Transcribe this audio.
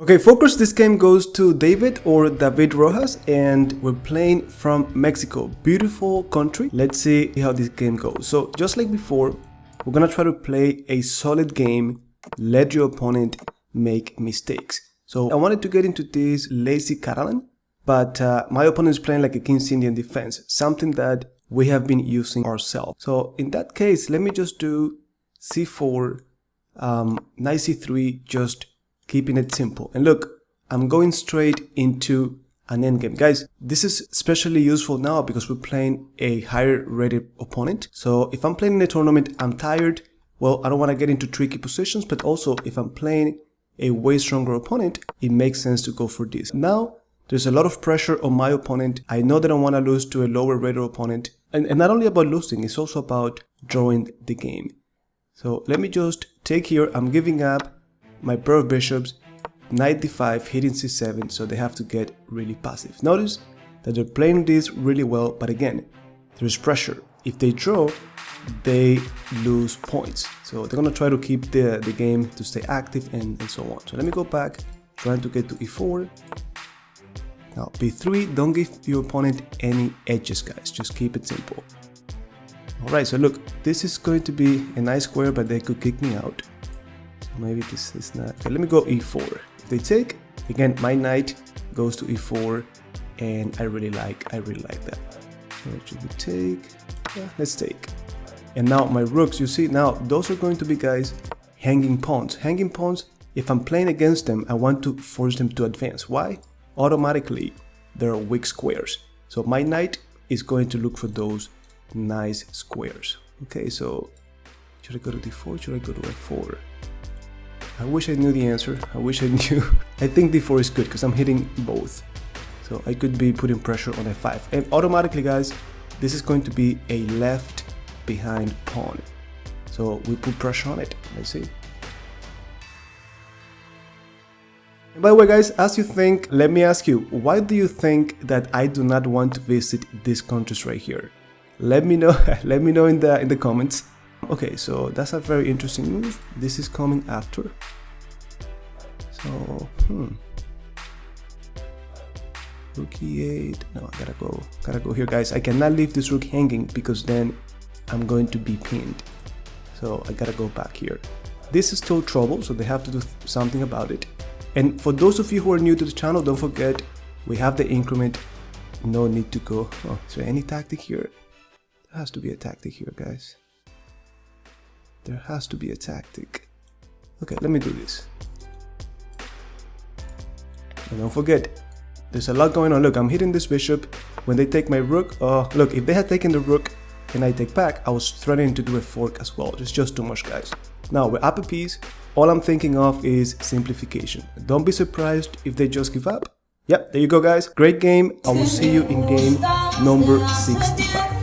Okay, focus, this game goes to David or David Rojas, and we're playing from Mexico. Beautiful country. Let's see how this game goes. So just like before, we're gonna try to play a solid game, let your opponent make mistakes. So I wanted to get into this lazy Catalan, but my opponent is playing like a sIndianDefense, something that we have been using ourselves. So in that case, let me just do c4, knight c3, just keeping it simple. And look, I'm going straight into an endgame. Guys, this is especially useful now because we're playing a higher rated opponent. So if I'm playing in a tournament, I'm tired, well, I don't want to get into tricky positions, but also if I'm playing a way stronger opponent, it makes sense to go for this. Now, there's a lot of pressure on my opponent. I know that I want to lose to a lower rated opponent. And not only about losing, it's also about drawing the game. So let me just take here, I'm giving up my pair of bishops, knight d5, hitting c7, so they have to get really passive. Notice that they're playing this really well, but again, there's pressure. If they draw, they lose points. So they're gonna try to keep the game to stay active and so on. So let me go back, trying to get to e4. Now b3, don't give your opponent any edges, guys, just keep it simple. Alright, so look, this is going to be a nice square, but they could kick me out. Maybe this is not. Okay, let me go e4. If they take, again, my knight goes to e4, and I really like that. What should we take? Yeah, let's take. And now my rooks, you see, now those are going to be, guys, hanging pawns. Hanging pawns, if I'm playing against them, I want to force them to advance. Why? Automatically, there are weak squares. So my knight is going to look for those nice squares. Okay, so should I go to d4? Should I go to f4? I wish I knew the answer. I wish I knew. I think d4 is good because I'm hitting both. So I could be putting pressure on f5. And automatically, guys, this is going to be a left behind pawn. So we put pressure on it. Let's see. And by the way, guys, as you think, let me ask you, why do you think that I do not want to visit these countries right here? Let me know. Let me know in the comments. Okay, so that's a very interesting move. This is coming after. So, rook e8. No, I gotta go here, guys. I cannot leave this rook hanging because then I'm going to be pinned. So I gotta go back here. This is still trouble, so they have to do something about it. And for those of you who are new to the channel, don't forget, we have the increment. No need to go. Oh, is there any tactic here? There has to be a tactic here, guys. There has to be a tactic. Okay, let me do this. And don't forget, there's a lot going on. Look, I'm hitting this bishop. When they take my rook, look, if they had taken the rook and I take back, I was threatening to do a fork as well. It's just too much, guys. Now, we're up a piece. All I'm thinking of is simplification. Don't be surprised if they just give up. Yep, there you go, guys. Great game. I will see you in game number 65.